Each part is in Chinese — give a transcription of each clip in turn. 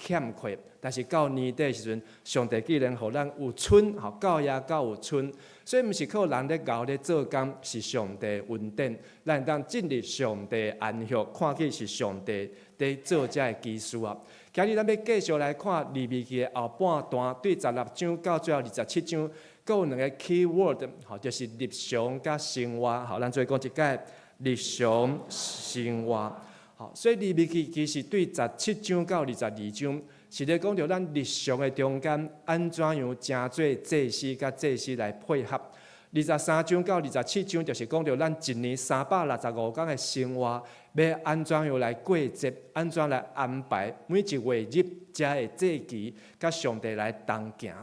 欠缺，但是到年底的时阵，上帝既然互咱有春，到也到有春，所以毋是靠人咧熬咧做工，是上帝恩典，咱当进入上帝安息，看起是上帝在做这基础啊。今日咱要继续来看利未记的后半段，对16章到最后27章，阁有2个 key word， 就是日常甲生活。咱做讲一解日常生活。所以利未记其实对17章到22章，是咧讲到咱日常的中间，安怎样正做祭司甲祭司来配合。23章到27章，就是讲到咱一年365天的生活，要安怎样来过节，安怎来安排每一月日才会祭期，甲上帝来同行。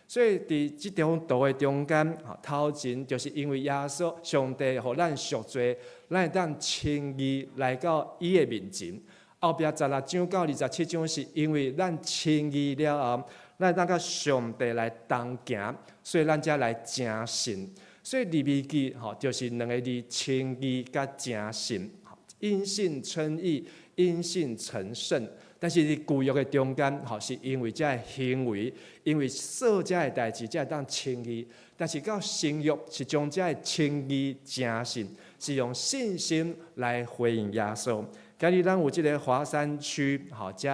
所以伫即张图的中间，头前就是因为耶稣上帝互咱赎罪，咱会当称义来到伊的面前。后壁16章到27章，是因为咱称义了后，咱会当甲上帝来同行，所以咱才来诚信。所以利未记就是2个字：称义甲诚信。因信称义，因信成圣。但是伫旧约的中间，是因为这行为，因为做这的代志，才会当称义。但是到新约是将这称义诚信，是用信心来回应耶稣。今日咱有这个华山区，这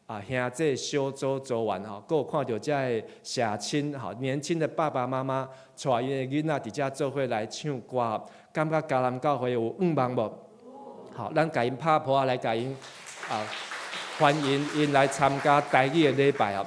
的兄弟小组组员，阁有看到这的社青，年轻的爸爸妈妈带因的囡仔伫遮做伙来唱歌，感觉迦南教会有望无？咱甲因拍破来甲因欢迎因来参加台语的礼拜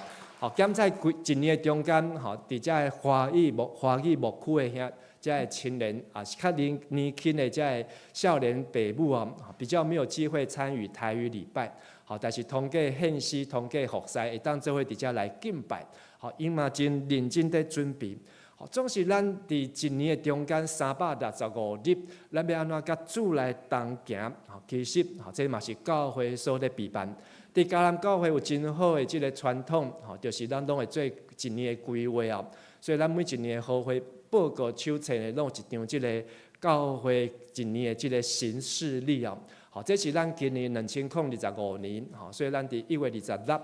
减在一年的中间伫遮的华语牧区的遐，遮的青年是较年轻的遮的少年爸母比较没有机会参与台语礼拜。但是通过献诗、通过服侍，会当做伙伫遮来敬拜。因嘛真认真在准备。总是咱伫一年的中间365日，咱要安怎甲主来同行？其实这嘛是教会所咧备办。伫迦南教会有真好的即个传统，就是咱拢会做一年的规划所以咱每一年的好会报告手册咧，拢有一张即个教会一年的即个行事历这是咱今年2025年所以咱伫1月26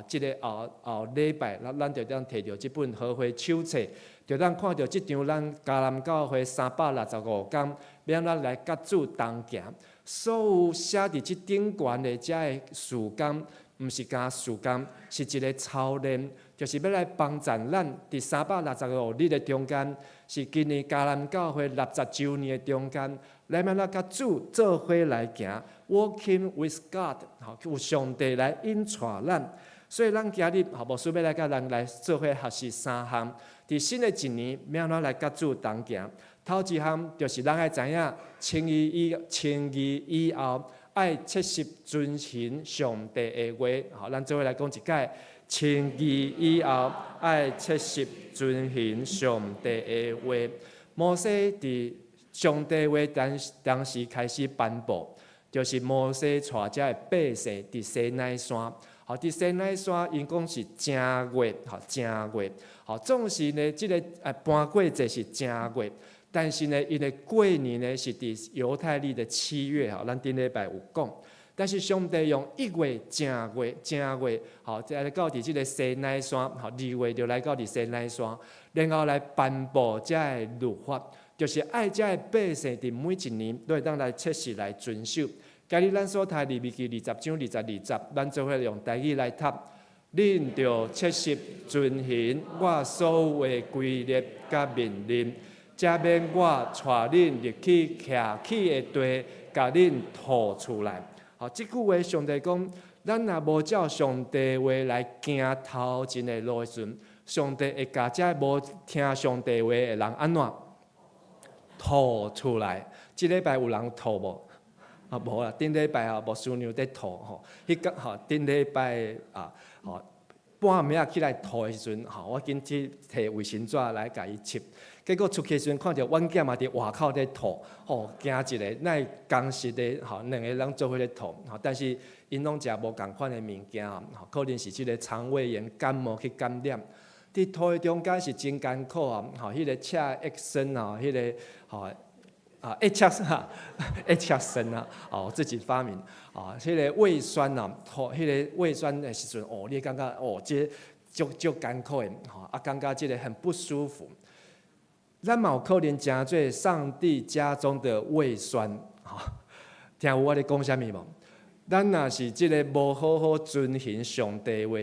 即个后礼拜，咱就当摕到即本好会手册，就当看到即张咱迦南教会365天，要安怎来甲主同行。所有写伫即顶悬的遮的事工，毋是干事工，是一个操练，就是要来帮助咱伫365日的中间，是今年迦南教会60周年的中间，咱要甲主做伙来行 ，working with God， 有上帝来引带咱。所以咱今日牧师要来甲咱来做伙学习3项，伫新的一年要安怎来甲主同行。头一项就是咱爱知影，称义以后，爱切实遵循上帝的话。咱做伙来讲一解，称义以后，爱切实遵循上帝的话。摩西伫上帝话当时开始颁布，就是摩西带遮的百姓伫西奈山。伫西奈山，因讲是正月，正月。总是呢，即个搬过节是正月。但是呢，因的过年呢是伫犹太历的7月，咱顶礼拜有讲。但是上帝用1月正月，再来到伫即个西奈山，2月就来到伫西奈山，然后来颁布这的律法，就是爱这的百姓伫每一年都会当来切实来遵守。今日咱所读利未记20章20，咱做伙用台语来读。恁着切实遵循我所有的规律甲命令。才免我带恁入去徛起的地，甲恁吐出来。即句话上帝讲，咱若无照上帝话来行头前的路时阵，上帝会甲这无听上帝话的人安怎吐出来？即礼拜有人吐无？无啦，顶礼拜牧师娘在吐顶礼拜半暝起来吐的时阵，我紧去摕卫生纸来甲伊擦。结果出去时阵，看到阮囝嘛伫外口在吐，惊一个，那是同时的2个人做伙咧吐，但是因拢食无共款的物件，可能是即个肠胃炎、感冒去感染。伫吐的中间是真艰苦迄个赤益生迄个一切哈，一切生啊，我自己发明迄个胃酸啊，迄个胃酸的时阵，你感觉这足艰苦的，感觉这个很不舒服。咱嘛有可能真做上帝家中的胃酸，听有我咧讲啥物无？咱若是即个无好好遵行上帝话，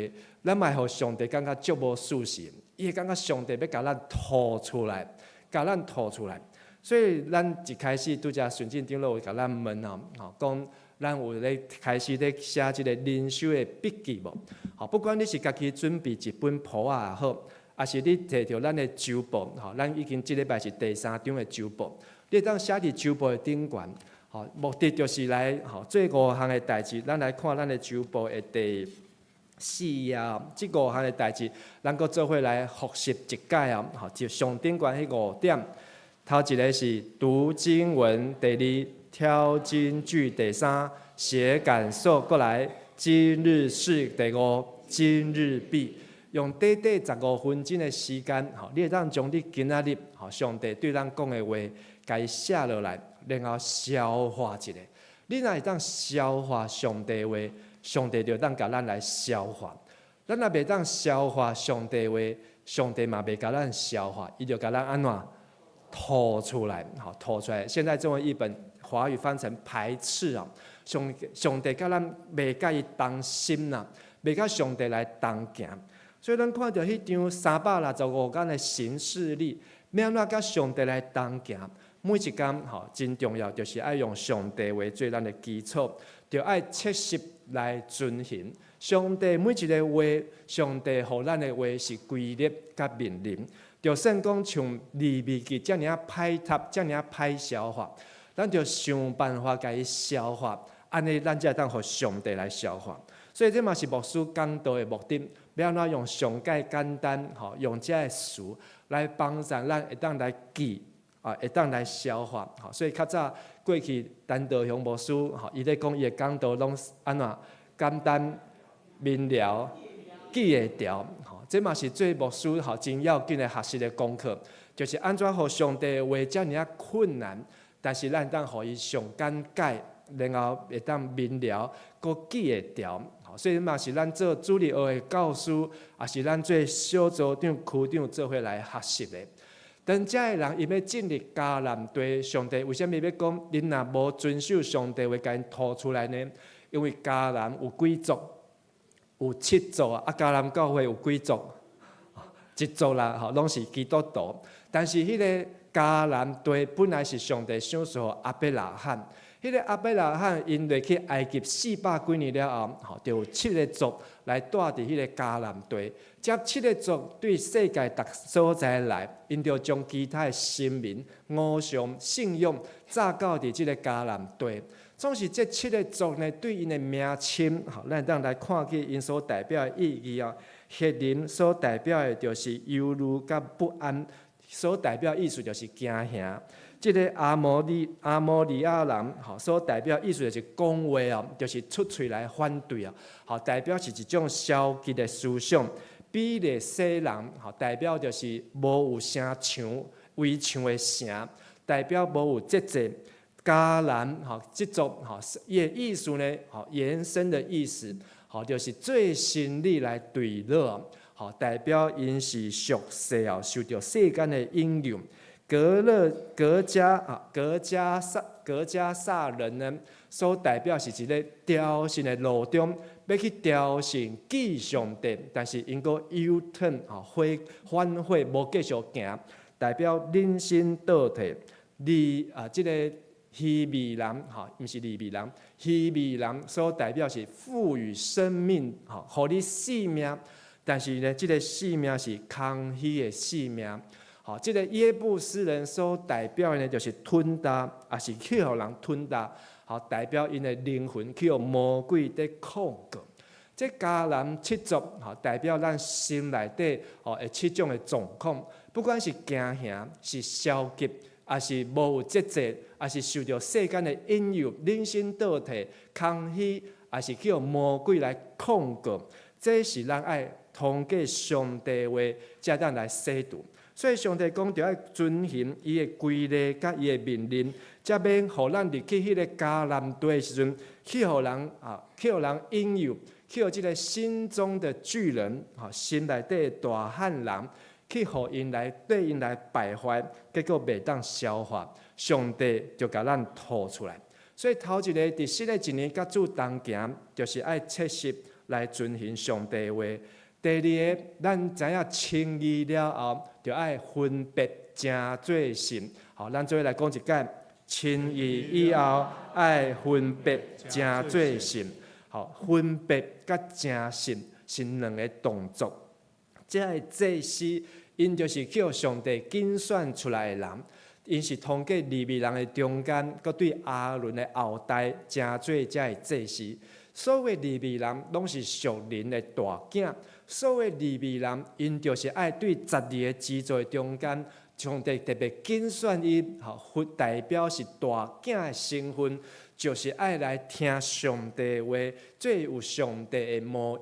咱嘛互上帝感觉足无舒适，伊会感觉上帝要甲咱吐出来，甲咱吐出来。所以咱一开始拄则顺境长老会甲咱问讲咱有咧开始咧写即个灵修的笔记无？不管你是家己准备一本谱也好，还是你摕着咱的周报，咱已经即礼拜是第3章的周报，你会当写伫周报的顶悬。目的就是来做5项的代志，咱来看咱的周报的第4页，这5项的代志，咱搁做伙来复习一解就上顶悬迄5点。头一个是读经文，第2挑经句，第3写感受，过来今日事，第5今日毕。用短短15分钟的时间，你会当将你今仔日上帝对咱讲的话，甲伊写落来，然后消化一下。你若会当消化上帝话，上帝就当甲咱来消化。咱若袂当消化上帝话，上帝嘛袂甲咱消化，伊就甲咱安怎吐出来？吐出来。现在中文译本华语翻成排斥啊。上帝甲咱袂甲伊同心啦，袂甲上帝来同行。所以咱看到迄张365天的行事历，要安怎甲上帝来同行？每一天真重要，就是爱用上帝话做咱的基础，就爱切实来遵行。上帝每一个话，上帝互咱的话是规律甲命令，就算讲像利未记遮尔歹读，遮尔歹消化，咱就想办法甲伊消化，安尼咱才当互上帝来消化。所以这嘛是牧师讲道的目的。要安怎用上介简单，用这个词来帮助咱会当来记，会当来消化。所以较早过去陈道雄牧师，伊咧讲伊的讲道拢安怎简单明了，记会牢。这嘛是做牧师真要紧的学习的功课，就是安怎互上帝的话遮尔困难，但是咱当互伊上简介，然后会当明了，搁记会牢。所以嘛是咱做主日学的教师，也是咱做小组长、区长做伙来学习的。当遮个人伊要进入迦南地，上帝为什么要讲恁若无遵守上帝话，甲因吐出来呢？因为迦南有几族，有7族迦南教会有几族？1族啦，拢是基督徒。但是迄个迦南地本来是上帝赏赐予亚伯拉罕。迄个亚伯拉罕因落去埃及400几年了后，就有7个族来住伫迄个迦南地。这7个族对世界各所在来，因就将其他的神明、偶像、信仰炸到伫即个迦南地。总是这7个族呢，对因的名称，咱当来看去因所代表的意义赫林所代表的就是忧虑甲不安，所代表意思就是惊吓。这个阿摩利亚人，所代表意思就是讲话就是出嘴来反对代表是一种消极的思想。比利西人，代表就是无有声唱、围唱的声，代表无有节制。迦南，这族，伊的意思呢，延伸的意思，就是最心力来对落，代表因是俗世受到世间的引诱。格加萨人呢，所代表是一个挑衅的路中，要去挑衅记上帝，但是因个忧疼反悔，无继续行，代表人心倒退。这个希米人毋是利未人，希米人所代表是赋予生命，互你性命，但是呢，这个性命是空虚的性命。这个耶布斯人所代表的呢，就是吞大，也是去互人吞大，代表因的灵魂去互魔鬼在控告。这迦南7族，代表咱心内底的7种的状况，不管是惊吓、是消极，也是无有节制，也是受到世间的引诱、人心倒退、空虚，也是去互魔鬼来控告。这是咱爱通过上帝话，才当来洗除。所以上帝讲，着要遵行伊的规律甲伊的命令，才免互咱入去迄个迦南地的时阵，去互人引诱，去互即个心中的巨人，心内底的大汉人，去互因来对因来败坏，结果袂当消化，上帝就甲咱吐出来。所以头一个伫新的一年甲主同行，就是爱切实来遵行上帝的话。第二个，咱知影称义了后，就爱分别正做神。好，咱做来讲一解，称义以后爱分别正做神。好，分别甲正神是两个动作。这个祭司，因就是叫上帝拣选出来的人。因是通过利未人的中间，佮对亚伦的后代，正做这个祭司。所有利未人拢是属灵的大囝，所有利未人因就是爱对12个支族中间，上帝特别拣选伊，代表是大囝的身份，就是爱来听上帝的话，做有上帝的模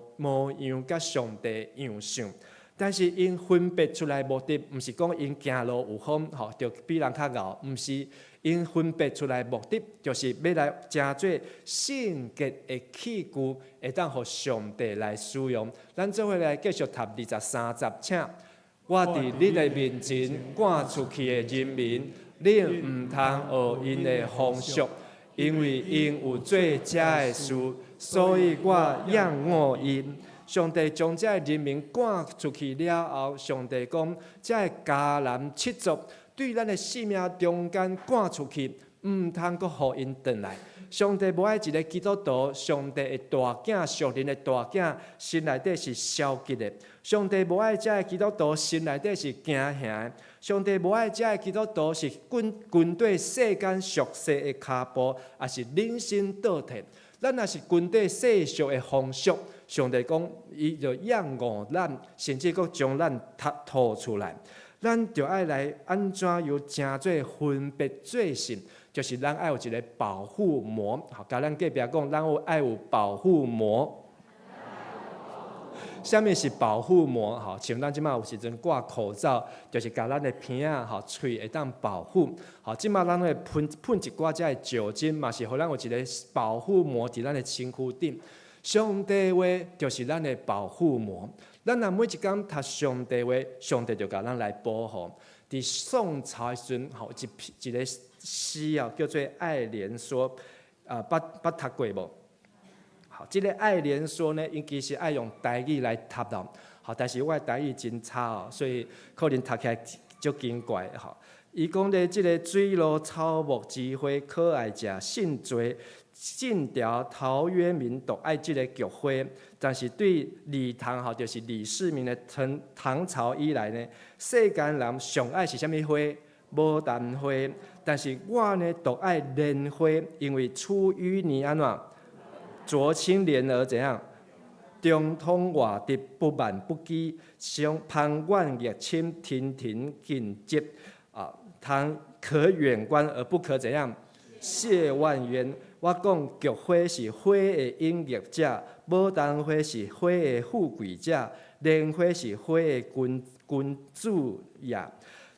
样，甲上帝的样相。但是因分别出来的目的，毋是讲因行路有风，就比人较敖，毋是。因分别出来的目的，就是要来成做圣洁的器具，会当互上帝来使用。咱做伙来继续读23节，请我伫你的面前赶出去的人民，你毋通学因的风俗，因为因有做这的事，所以我仰恶因。上帝将这人民赶出去了后，上帝讲，这迦南7族。对咱的性命中间赶出去，毋通阁互因转来。上帝无爱一个基督徒，上帝的大囝、属灵的大囝，心内底是消极的。上帝无爱这个基督徒，心内底是惊吓的。上帝无爱这个基督徒，是军队世间俗世的骹步，也是人生倒退。咱若是军队世俗的风俗，上帝讲，伊就仰恶咱，甚至阁将咱吐出来。咱就爱来安怎由正做分别做神，就是咱爱有一个保护膜。好，甲咱隔壁讲，咱爱有保护膜。啥物是保护膜？好，像咱即马有时阵挂口罩，就是甲咱的鼻仔、喙会当保护。好，即马咱会喷一寡遮的酒精，嘛是互咱有一个保护膜伫咱的身躯顶。上帝话就是咱的保护膜。咱若每一工读上帝话，上帝就甲咱来保护。伫宋朝的时阵，一个诗叫做《爱莲说》，捌读过无？好，这个《爱莲说》呢，因其实爱用台语来读咯。好，但是我的台语真差哦，所以可能读起来足奇怪。好，伊讲咧，这个水落草木之花，可爱食甚多。晋朝陶渊明都爱这个菊花，但是对李唐就是李世民的唐朝以来呢，世间人上爱是啥物花？牡丹花。但是我呢，都爱莲花，因为出淤泥安怎？濯清涟而怎样？中通外直，不蔓不枝，旁观越清，亭亭净洁。倘可远观而不可怎样？亵玩焉。我讲菊花是花的隐逸者，牡丹花是花的富贵者，莲花是花的君主也。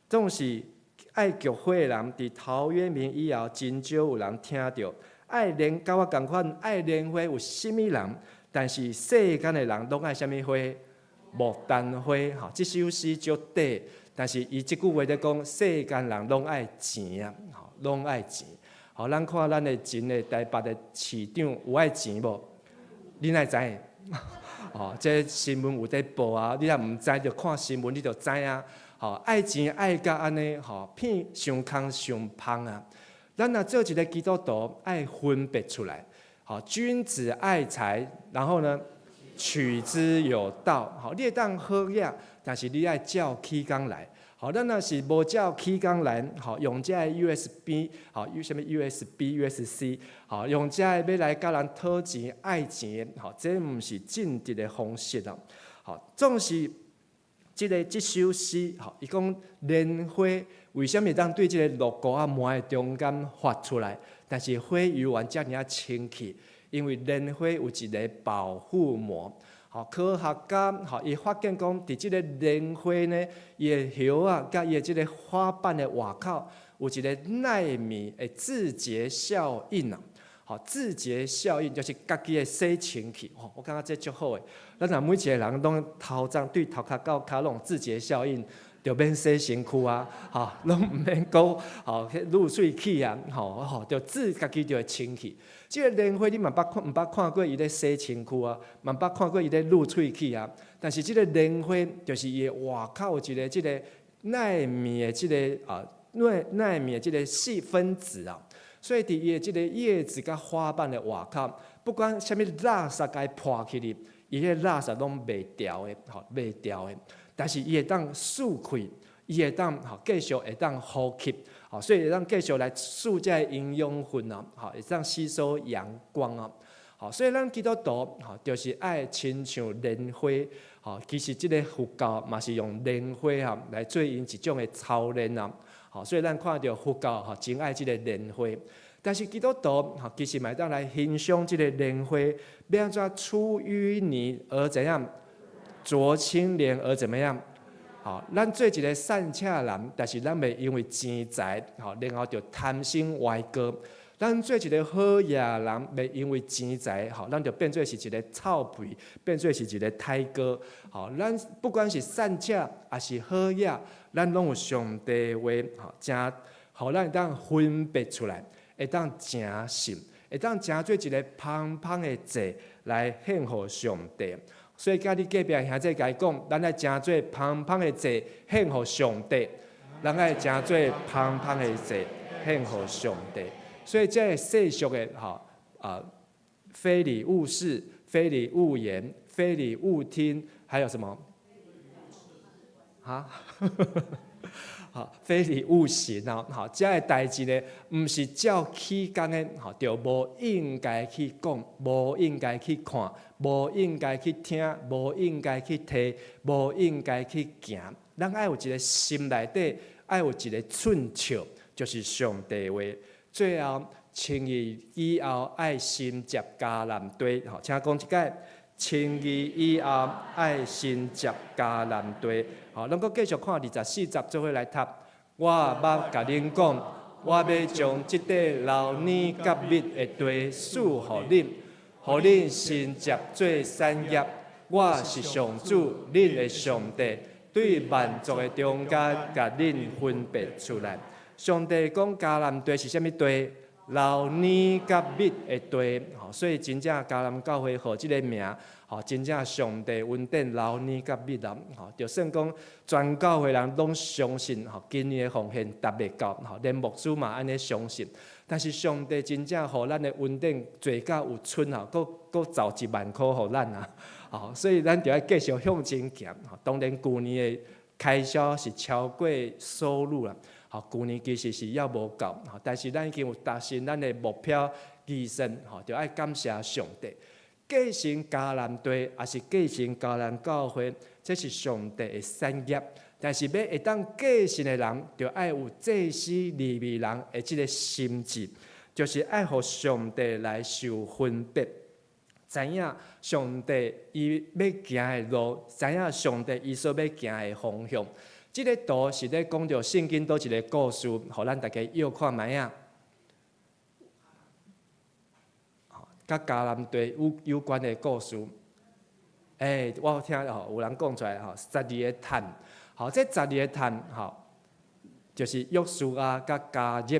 总是爱菊花的人，伫陶渊明以后，真少有人听到。爱莲甲我同款，爱莲花有甚物人？但是世间的人拢爱啥物花？牡丹花。吼，这首诗足短，但是伊即句话在讲，世间人拢爱钱啊，吼，拢爱钱。好，咱看咱的前的台北的市长有爱钱无？你哪会知？哦，这新闻有在报啊，你若唔知就看新闻，你就知啊。吼，爱钱爱甲安尼，吼，骗上空上芳啊。咱若做一个基督徒，爱分别出来。好，君子爱财，然后呢，取之有道。好，你会当好呀，但是你爱照起工来。好，咱若是无照起工来，好用这 USB， 好什么 USB、USB-C， 好用这要来甲人讨钱、爱钱，好这毋是正直的方式咯。好，总是这首诗，好伊讲莲花为什么当对这个落果梅的中间发出来？但是花犹原遮尔清气，因为莲花有一个保护膜。科学家伊发现讲，伫即个莲花呢，伊的叶啊，甲伊的即个花瓣的外口，有一个纳米的自洁效应啊。自洁效应就是家己的洗清气。我感觉这足好诶。咱若每一个人拢头前对头壳到脚拢自洁效应。就免洗身躯啊，拢毋免讲，入水气啊，就家己就会清气。即个莲花你嘛毋捌看过伊咧洗身躯啊，嘛毋捌看过伊咧入喙气啊。但是即个莲花就是伊的外口有一个即个纳米的即个纳米的即个细分子啊，所以伫伊的即个叶子甲花瓣的外口，不管啥物垃圾该破起哩，伊迄垃圾拢袂掉的，袂掉的。但是伊会当输开，伊会当继续会当呼吸，所以会当继续来输这营养分啊，会当吸收阳光啊，所以咱基督徒就是爱亲像莲花，其实即个佛教嘛是用莲花来做因一种的操练啊，所以咱看到佛教真爱即个莲花，但是基督徒其实嘛当来欣赏即个莲花，要安怎出淤泥而怎样？濯清漣而怎么样？咱做一个善车人，但是咱袂因为钱财，然后就贪心歪歌。咱做一个好野人，袂因为钱财，咱就变做是一个臭屁，变做是一个胎哥。咱不管是善车还是好野，咱拢有上帝话，真，互咱会当分别出来，会当诚信，会当诚做一个芳芳的祭来献互上帝。所以，甲你隔壁兄弟甲伊讲，咱爱诚做芳芳的祭献互上帝，咱爱诚做芳芳的祭献互上帝。所以，这世俗的非礼勿视、非礼勿言、非礼勿听，还有什么？非礼勿行啊！这个代志呢，毋是照起工的，就无应该去讲，无应该去看，无应该去听，无应该去听，无应该去行。咱爱有一个心内底，爱有一个寸尺，就是上帝话。最后，清义以后爱心接迦南地，请讲一解。清义以后爱心接迦南地。咱阁继续看24节，做伙来读。我捌甲恁讲，我要将即块老泥甲蜜的地赐互恁，互恁新接做产业。我是上主，恁的上帝，对万族的中间，甲恁分别出来。上帝讲迦南地是啥物地？老泥甲蜜的地，所以真正迦南教会号即个名。真正上帝恩典老年甲蜜人，就算讲全教会人拢相信，今年的奉献达袂到，连牧师嘛安尼相信。但是上帝真正互咱的恩典做到有剩佫造1万块互咱啊！所以咱就要继续向前行。当然，旧年的开销是超过收入啦。旧年其实是还无够，但是咱已经有达成咱的目标预算，就爱感谢上帝。继承迦南地，也是继承迦南教会，这是上帝的产业。但是要会当继承的人，就爱有祭司利未人的这个心志，就是爱互上帝来受分别，知影上帝伊要行的路，知影上帝伊所要行的方向。这个图是咧讲到圣经倒一个故事，互咱大家要看卖啊。甲迦南地有关的故事，我有听有人讲出来12个炭，这12个炭就是约书亚甲迦勒，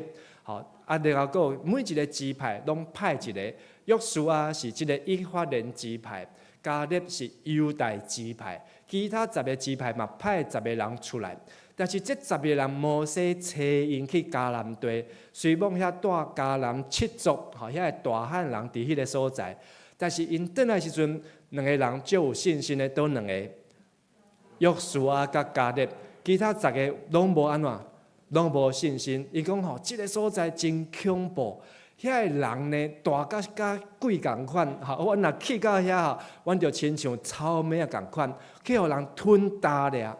然后个每一个支派拢派一个，约书亚是即个以法莲支派，迦勒是犹大支派，其他10个支派嘛派10个人出来。但是这10个人，摩西找因去迦南地，随往遐带迦南7族，遐个大汉人伫迄个所在。但是因转来时阵，2个人最有信心的，都2个，约书亚甲迦勒，其他10个拢无安怎，拢无信心。伊讲即个所在真恐怖，遐个人呢大甲鬼共款，阮若去到遐阮就亲像草莓啊共款，去互人吞大咧。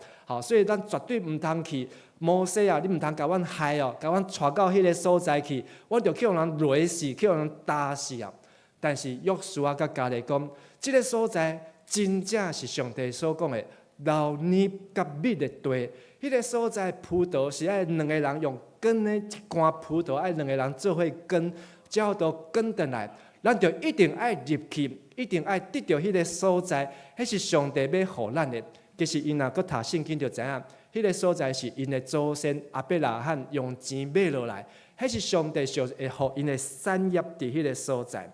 所以咱绝对毋通去。摩西啊，你毋通甲阮害哦，甲阮带到迄个所在去，阮就去互人累死，去互人打死啊。但是约书亚甲迦勒讲，即个所在真正是上帝所讲的老年甲蜜的地。迄个所在葡萄是爱两个人用根的一罐葡萄，爱两个人做伙根，照到根转来，咱就一定爱入去，一定爱得到迄个所在，迄是上帝要互咱的。其实因若搁读圣经就知影，迄个所在是因的祖先亚伯拉罕用钱买落来，迄是上帝就会互因的产业伫迄个所在。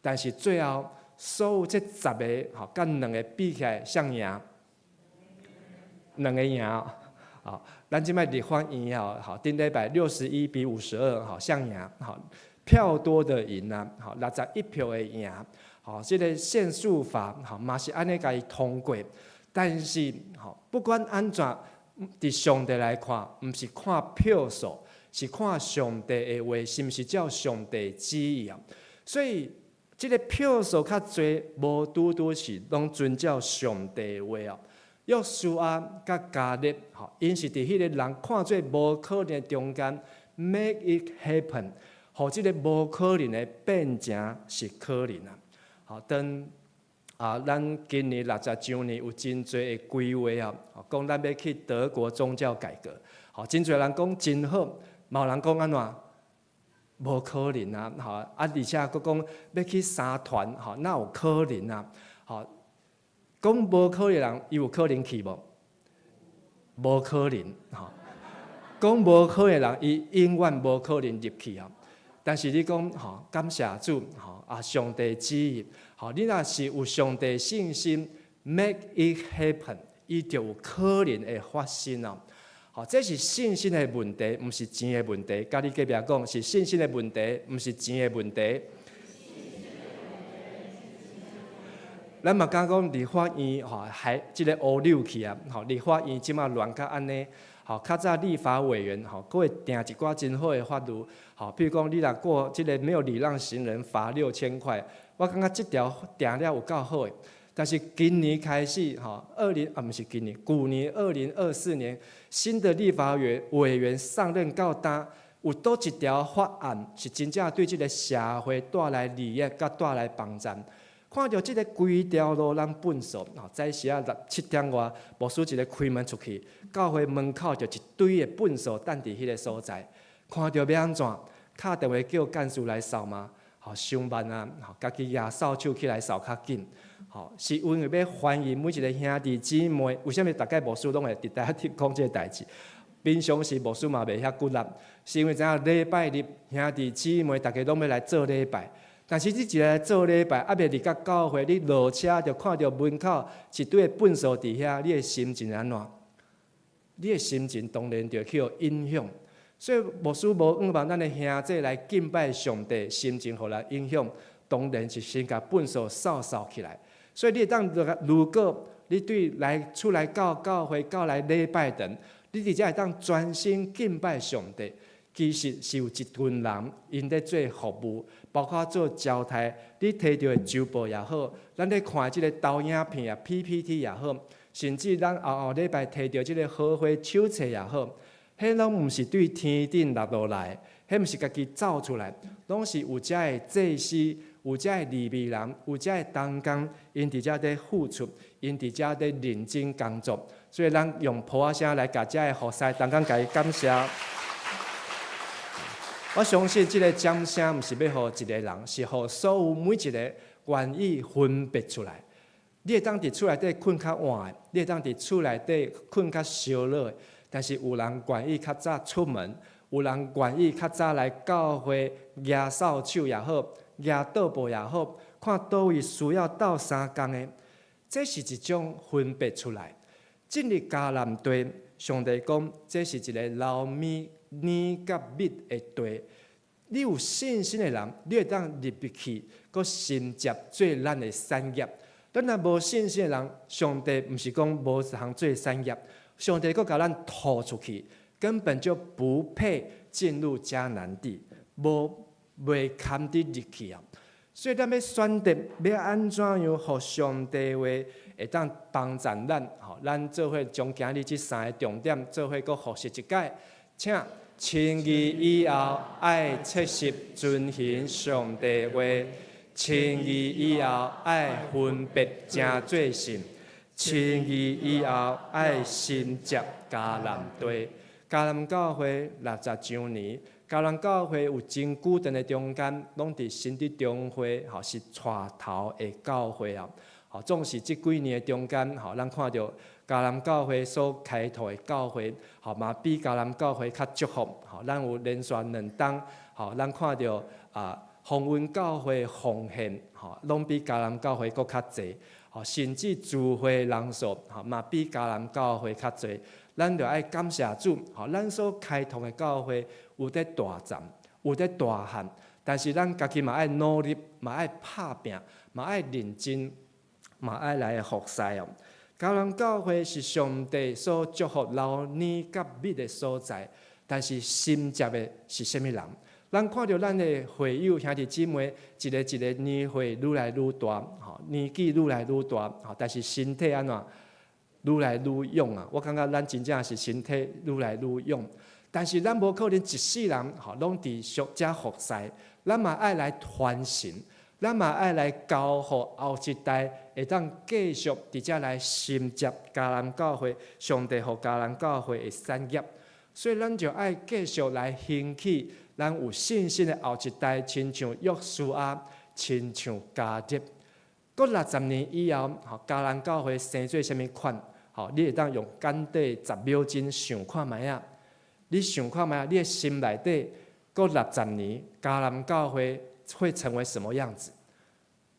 但是最后，所有这10个甲2个比起来，谁赢？2个赢。好，咱即摆立法院好，顶礼拜61比52，好，谁赢？好，票多的赢啊，好，61票的赢。好，这个限数法，好嘛是安尼甲伊通过。但是，好，不管安怎，伫上帝来看，毋是看票数，是看上帝的话是毋是照上帝旨意啊。所以，这个票数较侪，无拄拄是拢遵照上帝的话啊。约书亚甲迦勒，吼，因是伫迄个人看做无可能的中间 ，make it happen， 互即个无可能的变成是可能啊。好，等咱今年60周年有真侪的规划啊，讲咱要去德国宗教改革，好，真侪人讲真好，嘛有人讲安怎？无可能啊，吼，而且佫讲要去三团，吼，哪有可能啊？吼，讲无可能的人，伊有可能去无？无可能，吼。讲无可能的人，伊永远无可能入去啊。但是你讲，吼，感谢主，吼，上帝旨意，吼，你若是有上帝信心 ，make it happen， 伊就有可能会发生啊。好，这是信心的问题，毋是钱的问题。甲你隔壁讲，是信心的问题，毋是钱的问题。咱嘛讲讲立法院，吼，还即个乌溜去啊，吼，立法院即马乱甲安尼，吼，较早立法委员，吼，佫会定一寡真好的法律，吼，比如讲你若过即个没有礼让行人罚6000块，我感觉即条定了有够好的。但是今年开始，吼，不是今年，去年2024年，新的立法委员上任到呾，有倒一条法案是真正对即个社会带来利益，甲带来帮助。看到即个规条路咱粪扫，吼，早时啊7点外，牧师一个开门出去，教会门口就一堆的粪扫等伫迄个所在。看到要安怎？敲电话叫干事来扫吗？吼，上班啊，吼，家己举扫帚起来扫较紧。吼，是因为要欢迎每一个兄弟姊妹。为什么大概牧师拢会伫台下讲这个代志？平常时牧师嘛袂遐骨力，是因为知影礼拜日兄弟姊妹大家拢要来做礼拜。但是你一来做礼拜，还袂入到教会，你落车就看到门口一堆的粪扫伫遐，你的心情安怎？你的心情当然就去有影响。所以牧师无希望咱的兄弟来敬拜上帝，心情互来影响，当然是先甲粪扫扫起来。所以你当如果你对出来教会、来礼拜等，你直接会当专心敬拜上帝。其实是有一群人因在做服务，包括做招待，你摕到的周报也好，咱咧看即个投影片啊、PPT 也好，甚至咱后礼拜摕到即个好花手册也好，迄拢毋是对天顶落来，迄毋是家己造出来，拢是有遮的祭司。有遮的利未人，有遮的同工，因伫遮在付出，因伫遮在认真工作，所以咱用普仔声来甲遮的服侍同工甲伊感谢。我相信即个掌声毋是要互一个人，是互所有每一个愿意分别出来。你会当伫厝内底困较晚的，你会当伫厝内底困较烧热的，但是有人愿意较早出门，有人愿意较早来教会举扫帚也好。举倒步也好，看倒位需要斗3工的，这是一种分别出来。进入迦南地，上帝讲，这是一个老米、黏甲蜜的地。你有信心的人，你会当入去，佮承接做咱的产业。咱若无信心的人，上帝毋是讲无通做产业，上帝佮甲咱拖出去，根本就不配进入迦南地，袂堪得入去啊！所以咱要选择要安怎样，互上帝话会当帮助咱，吼，咱做伙将今日这3个重点做伙佮复习一解。请清义以后爱切实遵行上帝话，清义以后爱分别正做神，清义以后爱心接迦南地。迦南教会60周年，迦南教会有真久长的中间，拢伫新竹中会，是带头的教会啊。总是这几年的中间，咱看到迦南教会所开拓的教会，嘛比迦南教会较祝福。咱有连续2档，咱看到丰温教会奉献，拢比迦南教会搁较济。甚至聚会人数，嘛比迦南教会较济。咱着爱感谢主，咱所开拓的教会有在大站，有在大汉，但是咱家己嘛爱努力，嘛爱拍拼，嘛爱认真，嘛爱来服侍哦。迦南教会是上帝所祝福老年甲密的所在，但是心接的是甚物人？咱看到咱的会友兄弟姊妹，一个一个年岁愈来愈大，年纪愈来愈大，但是身体安怎愈来愈勇啊！我感觉咱真正是身体愈来愈勇，但是咱无可能一世人拢伫俗家服侍，咱嘛爱来传承，咱嘛爱来教互后一代会当继续伫遮来承接迦南教会，上帝互迦南教会的产业，所以咱就爱继续来兴起。咱有信心的后一代，亲像约书亚，亲像迦勒。过60年以后，迦南教会生做啥物款？你会当用简短10秒钟想看卖啊？你想看卖啊？你的心内底，过60年，迦南教会会成为什么样子？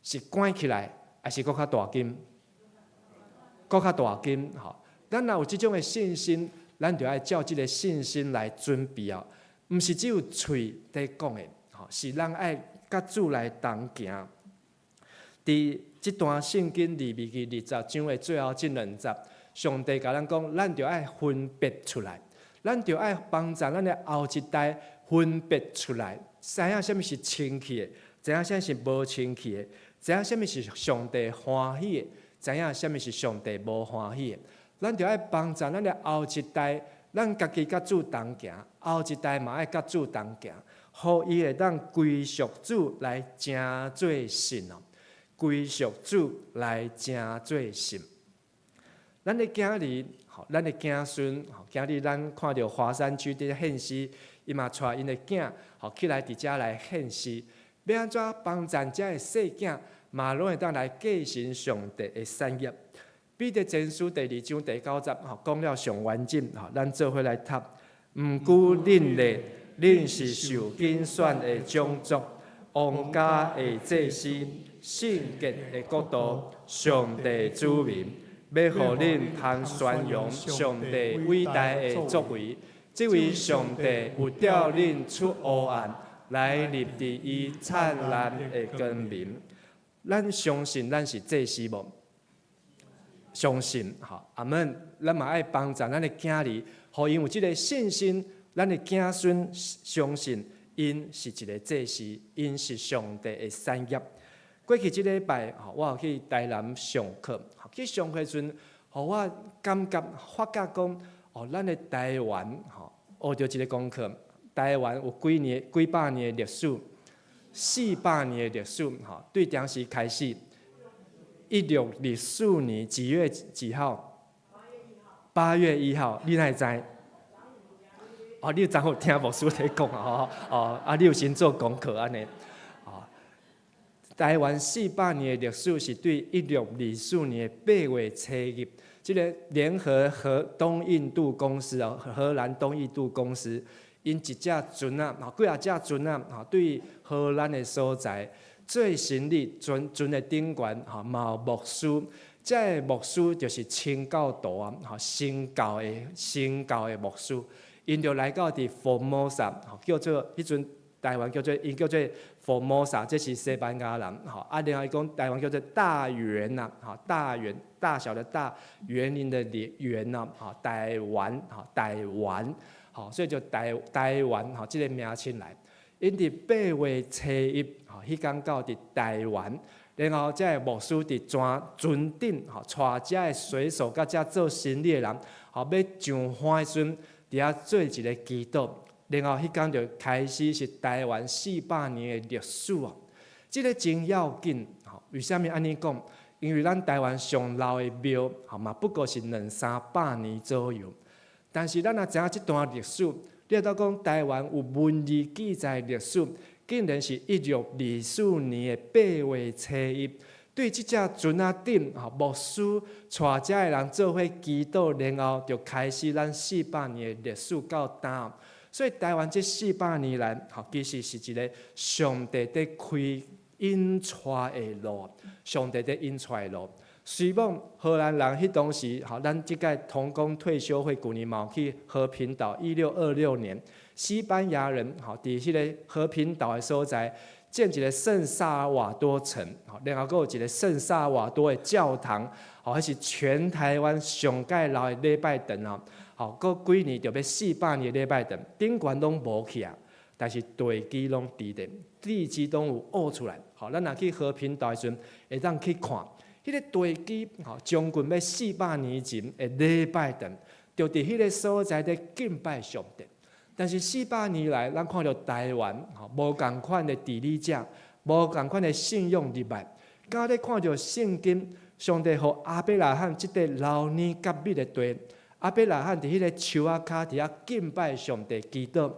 是关起来，还是搁较大间？搁较大间。咱若有这种的信心，咱就要照这个信心来准备啊！毋是只有嘴在讲的，是咱爱甲主来同行。伫这段圣经利未记20章的最后这2节，上帝甲咱讲，咱就爱分别出来，咱就爱帮助咱的后一代分别出来，知影什么是清气的，知影什么是无清气的，知影什么是上帝欢喜的，知影什么是上帝无欢喜的。咱就爱帮助咱的后一代。咱家己甲主同行，后一代嘛爱甲主同行，互伊会当归属主来正做神哦，归属主来正做神。咱的囝儿，咱的子孙，今日咱看到华山区伫献诗，伊嘛带因的囝，起来伫遮来献诗，要安怎帮助遮的细囝，嘛拢会当来继承上帝的产业。彼得前书第2章第9节，讲了上完整，咱做伙来读。毋辜恁咧，恁是受拣选的种族，王家的祭司，圣洁的国度，上帝子民，要互恁通宣扬上帝伟大的作为。这位上帝有调恁出黑暗，来入伫伊灿烂的光明。咱相信咱是祭司无？相信，阿们，咱嘛爱帮助咱的囝儿，互因有这个信心。咱的子孙相信，因是一个祭司，因是上帝的产业。过去这礼拜，我有去台南上课，去上课的时阵，我感觉发觉讲，咱的台湾，学到一个功课，台湾有几百年的历史，400年的历史，对当时开始。1604年几月几号？8月1号，你哪会知？你昨有听牧师在讲你有先做功课安尼。台湾400年的历史是对1604年8月初1，这个联合东印度公司荷兰东印度公司，因一只船啊，几啊只船啊，对荷兰的所在。做生理船的顶悬嘛有牧师，这个牧师就是清教徒啊，新教的牧师，因就来到伫Formosa，叫做迄阵台湾叫做Formosa，这是西班牙人另外讲台湾叫做大园呐，大小的大，园林的园呐，台湾所以就台湾这个名称来。因伫8月初1，迄天到伫台湾，然后这牧师伫船顶，带这的水手甲这做生意的人，要上岸的时阵，伫遐做一个祈祷，然后迄天就开始是台湾400年的历史哦。这个真要紧。为什么安尼讲？因为咱台湾上老的庙，嘛不过是200-300年左右。但是咱若知影这段历史，你若讲台湾有文字记载历史，竟然是1624年的8月初1。对即只船仔顶，牧师带遮的人做伙祈祷，然后就开始咱400年的历史到呾。所以台湾这400年来，其实是一个上帝在开引带的路，上帝在引带的路。虽望荷兰人迄当时，咱即个童工退休会旧年嘛去和平岛1626年，西班牙人伫迄个和平岛的所在。建一个圣萨尔瓦多城，然后还有一个圣萨尔瓦多的教堂，迄是全台湾上盖老的礼拜堂啊！过几年就要400年的礼拜堂，顶悬拢无去啊，但是地基拢伫咧，地基拢有挖出来。咱若去和平岛的时阵，会当去看，迄个地基，将近要400年前的礼拜堂，就伫迄个所在咧敬拜上帝。但是400年来，咱看到台湾无共款的治理者，无共款的信用入来。刚咧看到圣经，上帝互亚伯拉罕即块老年甲密的地，亚伯拉罕伫迄个树仔骹伫遐敬拜上帝祈祷。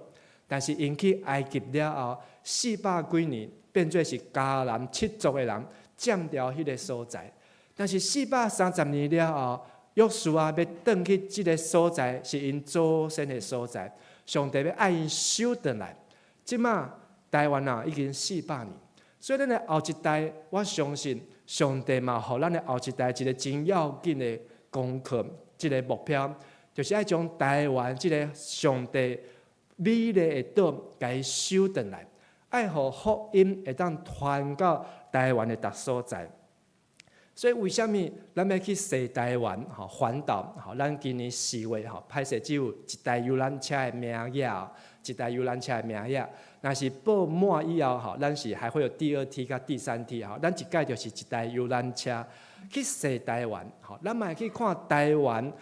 但是因去埃及了后，400几年变做是迦南7族的人占掉迄个所在。但是430年了后，约书亚要转去即个所在，是因祖先的所在。上帝要爱因收回来，即马台湾已经400年，所以咱的后一代，我相信上帝嘛，互咱的后一代一个真要紧的功课，一个目标，就是爱将台湾即个上帝美丽的岛，甲伊收回来，爱互福音会当传到台湾的各所在。所以为什么咱要去踅台湾环岛？咱今年4月歹势只有一台游览车的名额，一台游览车的名额。若是报满以后，咱是还会有第2梯甲第3梯。咱一届就是一台游览车去踅台湾。咱嘛去看台湾，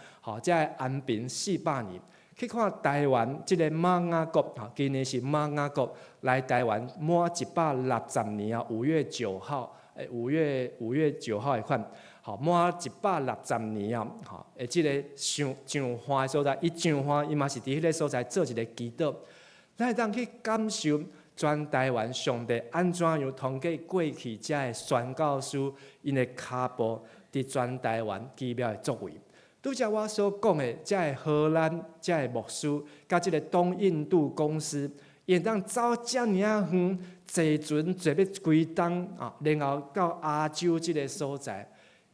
这安平400年，去看台湾这个马雅国。今年是马雅国来台湾满160年啊，5月9号。5月9号的款，满160年啊！即个上花的所在，伊上花伊嘛是伫迄个所在做一个祈祷，咱会当去感受全台湾上帝安怎样通过去遮的宣教师因的脚步，伫全台湾奇妙的作为。拄则我所讲的，遮的荷兰、遮的牧师，甲即个东印度公司。伊会当走遮尔远，坐船坐要规冬啊，然后到亚洲即个所在，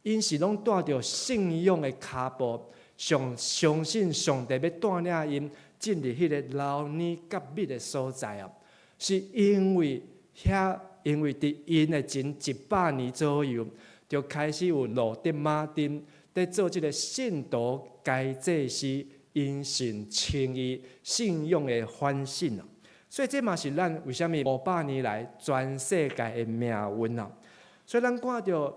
因是拢带着信仰的脚步，相信上帝要带领因进入迄个老年甲密的所在啊。是因为伫因的前100年左右，就开始有路德马丁在做即个信徒该祭司因信称义信仰的反省啊。所以这嘛是咱为什么500年来全世界的命运啊！所以咱看到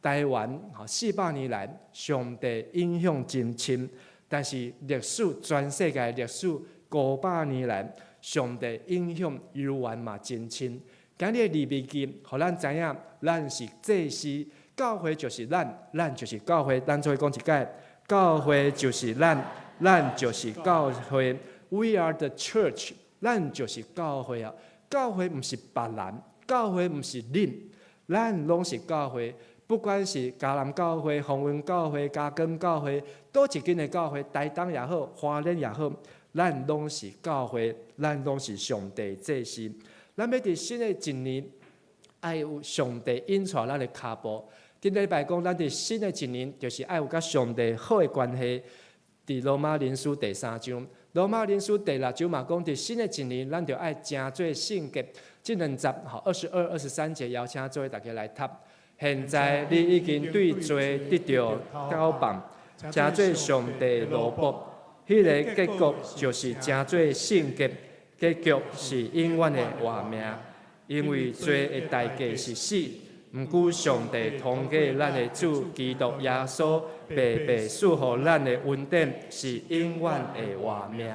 台湾400年来上帝影响真深，但是历史全世界历史500年来上帝影响犹原嘛真深。今日利未记，互咱知影，咱是祭司，教会就是咱，咱就是教会。咱做讲一解，教会就是咱，咱就是教会。We are the church。咱就是教会啊！教会毋是别人，教会毋是恁，咱拢是教会。不管是迦南教会、宏运教会、嘉根教会，倒一间的教会，台东也好，花莲也好，咱拢是教会，咱拢是上帝祭司。咱要伫新的一年，爱有上帝引带咱的脚步。顶礼拜讲，咱伫新的一年，就是爱有甲上帝好的关系。伫罗马人书第3章。罗马人书第6章嘛，讲伫新的一年，咱就爱诚做圣洁。这2节22、23节，邀请做大家来读。现在你已经对罪得到交棒，诚做上帝奴仆。迄个结局就是诚做圣洁，结局是永远的活命。因为罪的代价是死。毋过上帝通过咱的主基督耶稣，白赐予咱的恩典是永远的活命。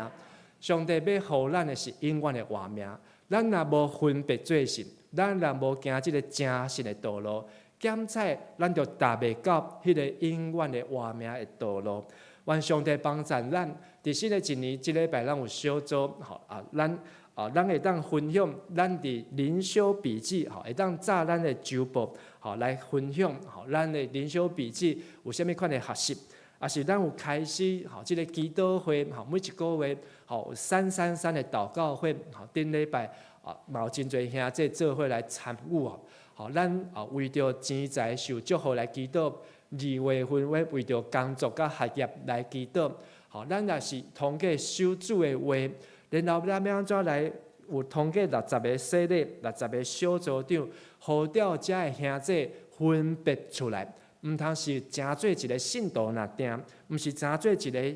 上帝要予咱的是永远的活命。咱若无分别做神，咱若无行即个正实的道路，检采咱就达袂到迄个永远的活命的道路。愿上帝帮助咱，伫新的一年，即礼拜咱有小组，咱会当分享咱伫灵修笔记，会当炸咱的周报，来分享，咱的灵修笔记有啥物款的学习，也是咱有开始，即个祈祷会，每一个月，333的祷告会，顶礼拜，嘛有真侪兄弟做伙来参与，咱为着钱财受祝福来祈祷。2月份要为着工作甲学业来祈祷，咱也是通过守主的话，然后咱要安怎来有通过60个洗礼、60个小组长，呼召遮的兄弟分别出来，毋通是真做一个信徒若定，毋是真做一个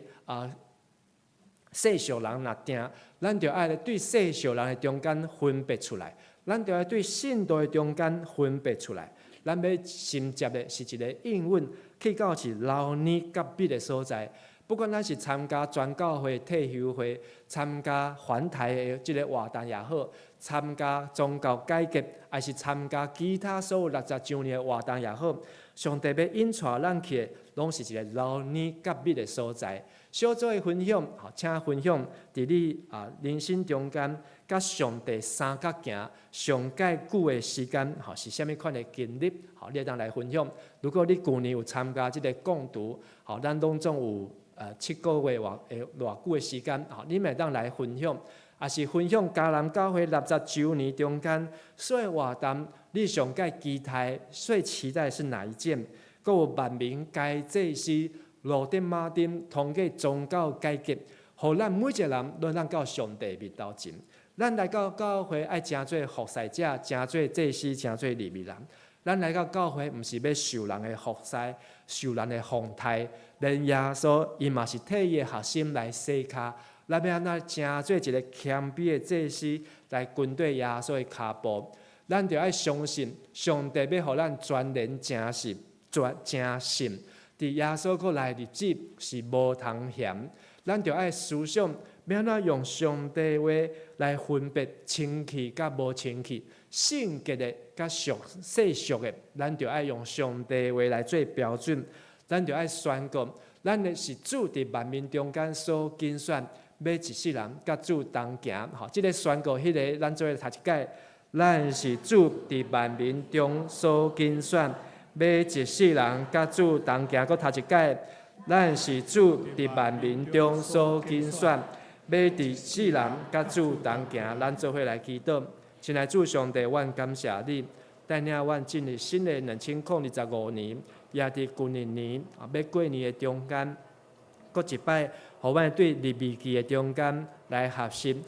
世俗人若定，咱就爱对世俗人的中间分别出来，咱就爱对信徒的中间分别出来。咱要衔接的是一个应允，去到是老年甲别的所在。不管咱是参加全教会退休会，参加环台的即个活动也好，参加宗教改革，还是参加其他所有60周年的活动也好，上帝要引带咱去的，拢是一个老年甲别的所在。小组的分享，请分享伫你人生中间，甲上帝三角行上介久的时间，是虾米款的经历？你会当来分享。如果你去年有参加即个共读，咱拢总有7个月偌久的时间，你会当来分享，也是分享嘉南教会60周年中间所有活动，你上介最期待是哪一件？阁有万民该祭司。路顶马顶，通过宗教改革，互咱每一个人都能到上帝面头前。咱来到教会爱诚做服侍者，诚做祭司，诚做利未人。咱来到教会，毋是要受人的服侍，受人的奉待。连耶稣伊嘛是替伊的核心来洗骹。咱要安怎诚做一个谦卑的祭司，来跟对耶稣的骹步。咱就爱相信上帝要互咱全然诚实、诚信。伫耶稣过来日子是无通嫌，咱就爱思想要安怎用上帝话来分别清气甲无清气，圣洁的甲世俗的，咱就爱用上帝话来做标准。咱就爱宣告，咱的是主伫万民中间所拣选，要一世人甲主同行。即个宣告，迄个咱做读一解，咱是主伫万民中所拣选。要一世人甲主同行，搁读一解。咱是主伫万民中所拣选，要一世人甲主同行。咱做伙来祈祷，亲爱主上帝，阮感谢你，带领阮进入新的2025年，也伫旧年要过年的中间，搁一摆，互阮对利未记的中间来学习。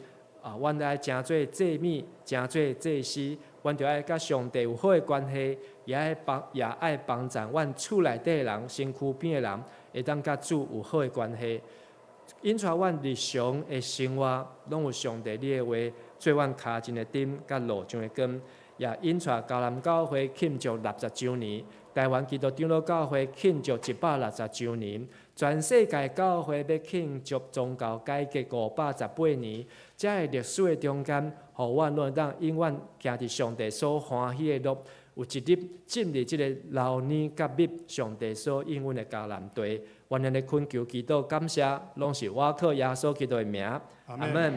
阮爱诚做祭米，诚做祭司，阮就爱甲上帝有好的关系。也爱帮助阮厝内底的人、身躯边的人，会当甲主有好的关系。引带阮日常的生活，拢有上帝你的话，做阮脚前的灯，甲路上的光。也引带嘉南教会庆祝60周年，台湾基督长老教会庆祝160周年，全世界教会要庆祝宗教改革518年。这个历史的中间，互阮拢当永远行伫上帝所欢喜的路。有一日进入这个老年甲密上帝所应允的迦南地，愿咱的恳求祈祷感谢，拢是我靠耶稣基督的名，阿门。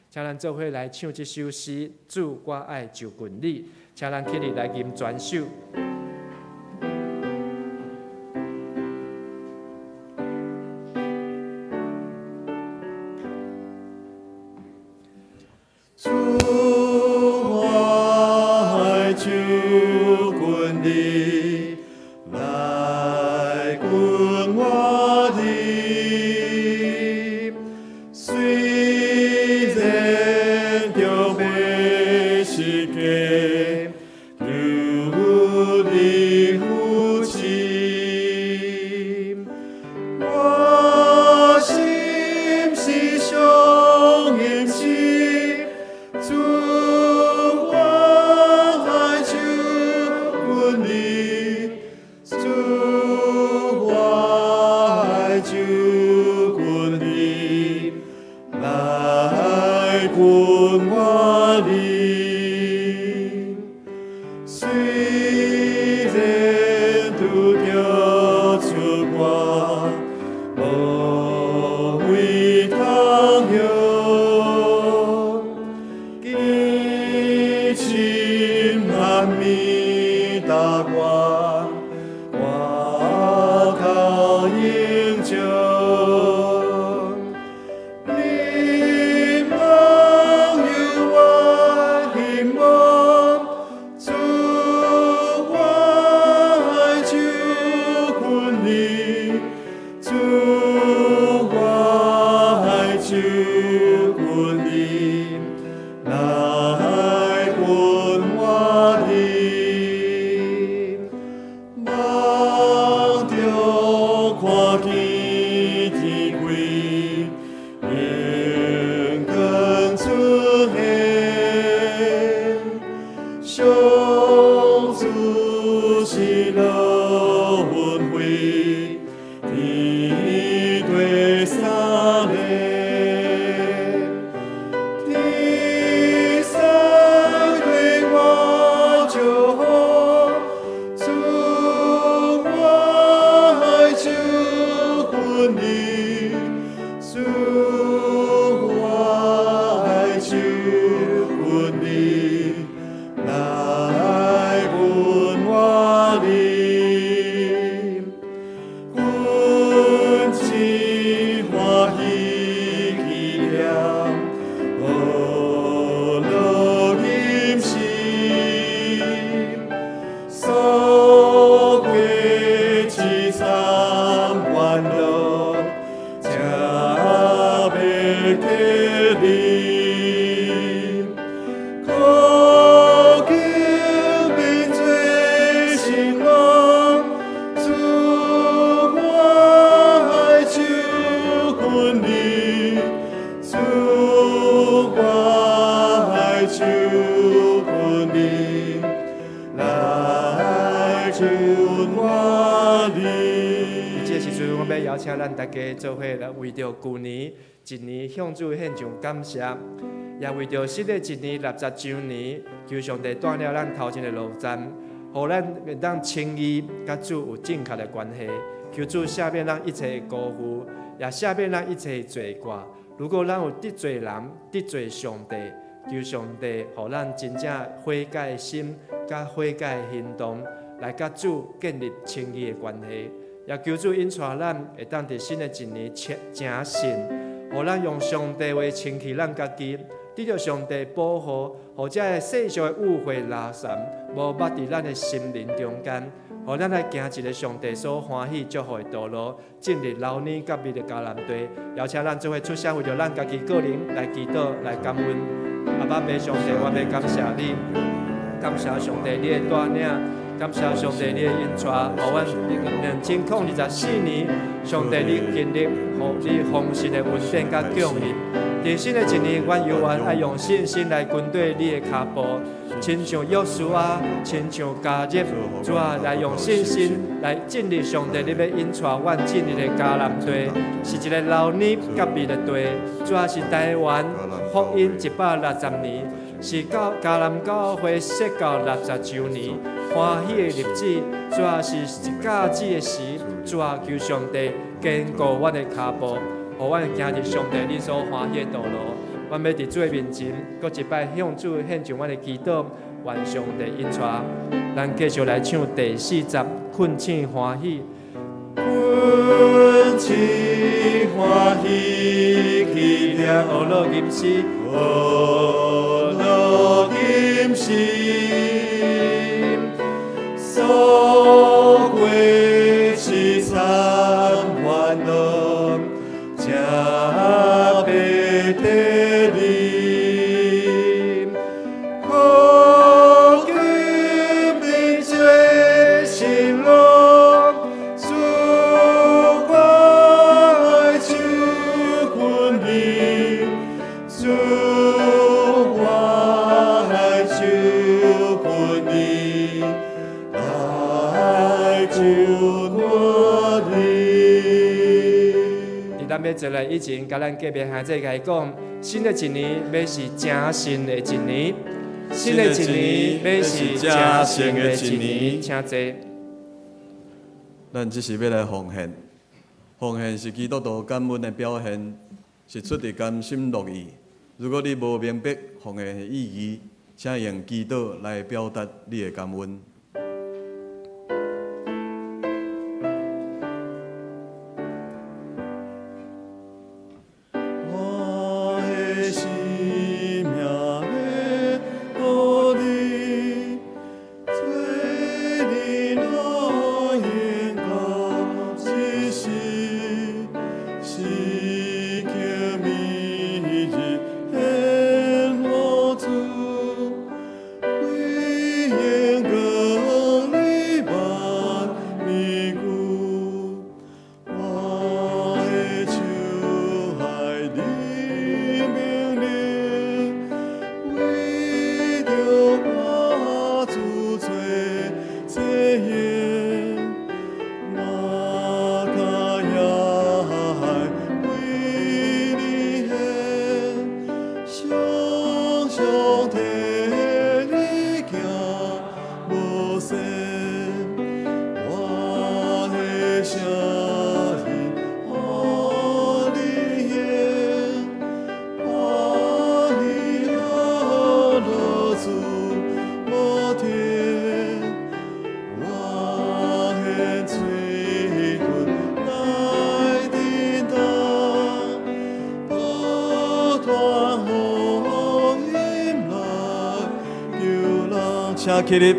请咱做伙来唱这首诗，主我爱就近你，请咱起立来吟全首。主，我爱主。邀请咱大家做伙来为着旧年一年向主献上感谢，也为着新的一年60周年，求上帝带领咱头前的路站，互咱会当轻易甲主有正确的关系。求主赦免咱一切的辜负，也赦免咱一切的罪过。如果咱有得罪人、得罪上帝，求上帝互咱真正悔改的心、甲悔改的行动，来甲主建立亲密的关系。也求主引带咱会当伫新的一年诚信，互咱用上帝话清气咱家己，得到上帝保护，或者个世俗的污秽垃圾无捌伫咱的心灵中间，互咱来行一个上帝所欢喜祝福的道路，进入老年甲美的迦南地。邀请咱做伙出声，为着咱家己个人来祈祷、来感恩。阿爸父上帝，我要感谢你，感谢上帝你的带领。感谢上帝你的引带，互阮2024年，上帝你经历，互你丰盛的恩典甲供应。在新的一年，阮犹原爱用信心来跟对你的脚步，亲像约书亚，亲像加入，主啊，来用信心来进入上帝你要引带阮进入的迦南地，是一个老年甲美的地，主啊是台湾福音160年，是迦南教会设教60周年。欢喜的日子，主要是一假日的时，主要求上帝坚固阮的脚步，互阮行入上帝你所欢喜的道路。阮要伫主的面前，搁一摆向主献上阮的祈祷，愿上帝引带。咱继续来唱第40《困醒欢喜》。困醒欢喜，去念乌罗金诗，乌罗金诗。所过凄惨烦恼，才被得你。可今面做新郎，主我爱手困你，主我爱手困你。咱要做来以前，甲咱隔壁孩子甲伊讲，新的一年要是诚信的一年，新的一年要是诚信的一年，请坐。咱这是要来奉献，奉献是基督徒感恩的表现，是出于甘心乐意。如果你无明白奉献的意义，请用祈祷来表达你的感恩。请起立。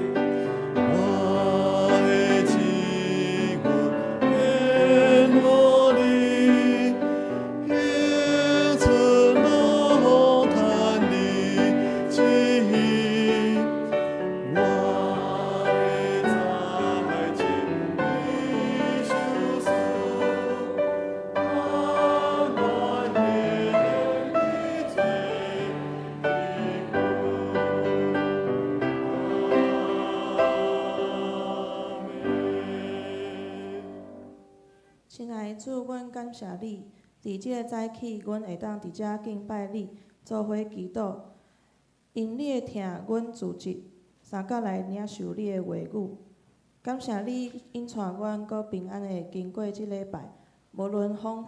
亲爱的主，阮感谢你，伫即个早起，阮会当伫遮敬拜你，做伙祈祷。因你的疼，阮自责，三角来领受你的话语。感谢你引带阮，搁平安的经过即礼拜，无论风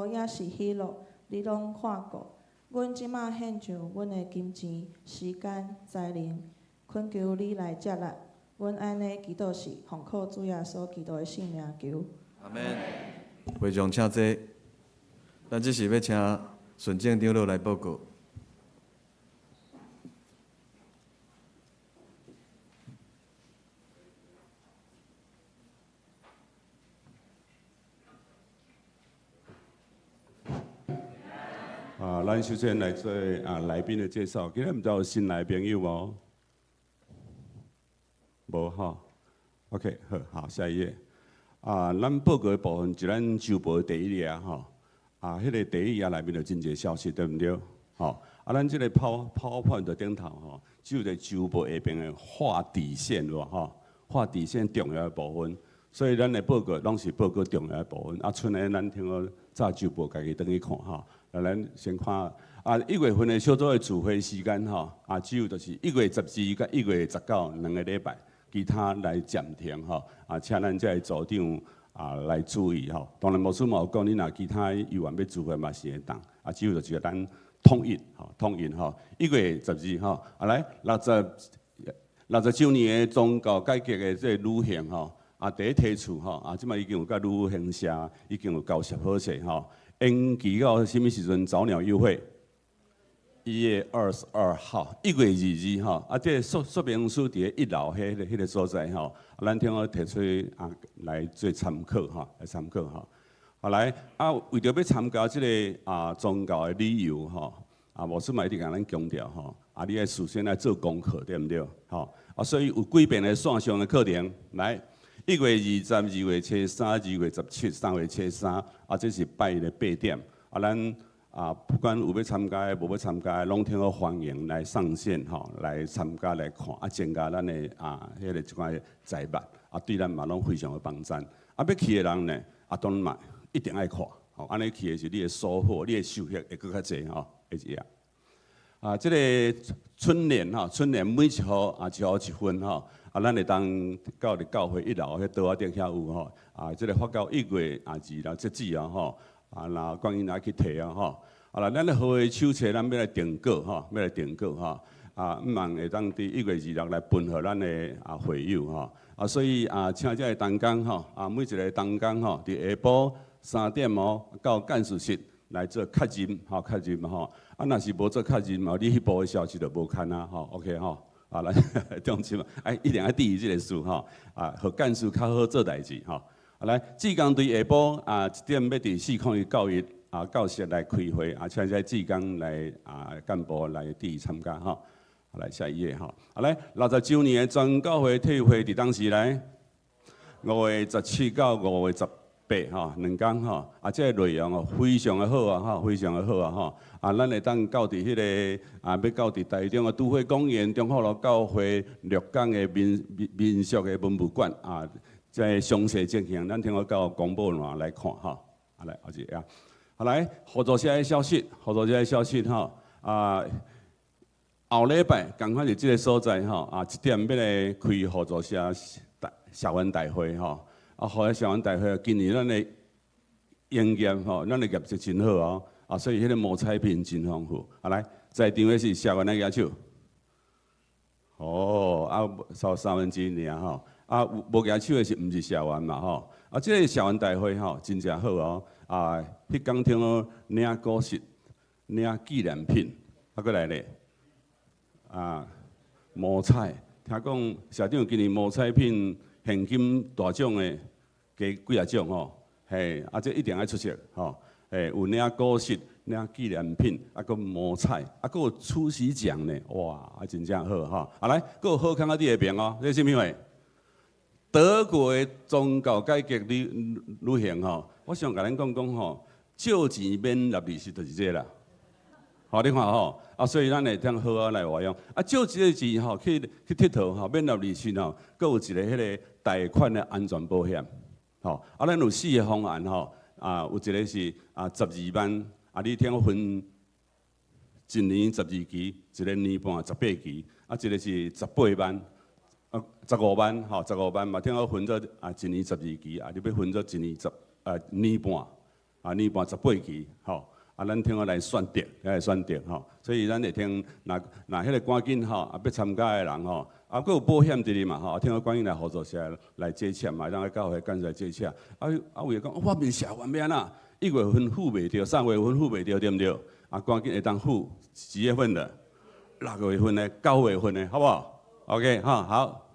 雨也是喜乐，你拢看顾。阮即马献上阮的金钱、时间、才能，恳求你来接纳。阮安尼祈祷是奉靠主耶稣基督的圣名求。阿门。会场请坐，咱即是要请顺正长老来报告。咱首先来做来宾的介绍。今日毋知有新来朋友无？无哈 ？OK， 好，下一页。咱报告的部分是咱周报第一页吼。迄个第一页内面就真侪消息，对毋对？吼，咱即个PowerPoint的顶头吼，只有在周报下边的画底线咯，吼，画底线重要的部分。所以咱的报告拢是报告重要的部分。剩的咱听好早周报家己转去看吼。咱先看1月份的小组的聚会时间吼，只有就是1月12甲1月19 2个礼拜。其他来暂停吼，请咱这组长来注意吼。当然，牧师嘛有讲，你若其他有愿要聚会嘛是会当，只有就是咱统一吼，1月12吼，来60周年的宗教改革的这女性吼，第一梯次吼，即摆已经有甲女性社已经有交涉好势吼，延期到什么时阵？早鸟优惠。1月22号，1月22号，这说明书伫1楼迄个所在吼，咱听我提出来做参考吼，来参考吼。来为着要参加这个宗教的旅游吼，牧师嘛一定甲咱强调吼，你要事先来做功课，对毋对？吼，所以有几遍的线上的课程，来1月20、2月初3、2月17、3月初3，这是拜的8点，咱。不管有要参加的，无要参加的，拢听好欢迎来上线吼，来参加来看，增加咱的迄个即款财物，对咱嘛拢非常的帮助。要去的人呢，当然嘛一定爱看，吼，安尼去的是你的收获，你的收获会更较济吼，会这样。这个春联吼，春联每一号1号1分吼，咱会当到伫教会1楼迄桌仔顶遐有吼，这个发到1月2日截止吼。那观音来去摕吼，咱咧好诶手册，咱要来定稿吼，要来定稿吼，毋茫会当伫1月26来分互咱诶会友吼，所以请这个同工吼，每一个同工吼，伫下晡3点到干事室来做确认吼，确认吼，若是无做确认嘛，你迄部诶消息就无看啊吼 ，OK 吼，来重视嘛，一定要注意即个事吼，互干事较好做代志吼。来，志工队下晡1点要伫4空教育教室来开会，请在志工来干部来参加吼。来下一页吼，来60周年的全教会体育会伫当时来5月17到5月18吼，2天吼，这个内容哦非常的好吼，非常的好吼，咱会当到伫迄个要到伫台中的都会公园、中华路教会、绿港的民俗的文物馆在详细情形，咱听我到公布栏来看吼，来后一个来合作社的消息，合作社的消息吼，后礼拜赶快伫即个所在吼，1点要来开合作社社员大会吼，合作社员大会，今年咱的营业吼，咱的业绩真好哦，所以迄个毛彩品真丰富，来在场的是社员来举手，少1/3尔吼。无举手的是毋是社员嘛吼？即个社员大会吼真正好哦。迄天听到领果实、领纪念品，搁来咧，毛菜、听讲社长今年毛彩品现金大奖的加几啊奖吼，嘿，这一定要出席吼，有领果实、领纪念品，佮毛彩，佮有出席奖呢，哇，真正好吼。来，佮有好康在你下边哦，这是啥物话？德国的宗教改革旅行吼，我想甲恁讲吼，借钱免纳利息就是这啦。好，你看吼，所以咱会当好好来活用。借一个钱吼，去佚佗吼，免纳利息吼，佮有一个迄个贷款的安全保险。吼，咱有4个方案吼，有一个是12万，你听分一年12期，一个年半18期，一个是18万。15万吼，15万嘛，听我分做一年12期，你要分做一年年半，年半18期，吼，咱听我来选择，来选择吼，所以咱会听，那迄个赶紧吼，要参加的人吼，佫有保险伫哩嘛吼，听我赶紧来合作社来借签嘛，让教会干来借签，有诶讲，我未写完要安怎？1月份付袂着，3月份付袂着，对毋对？赶紧会当付几月份的？6月份的、9月份的，好不好？ OK 哈好，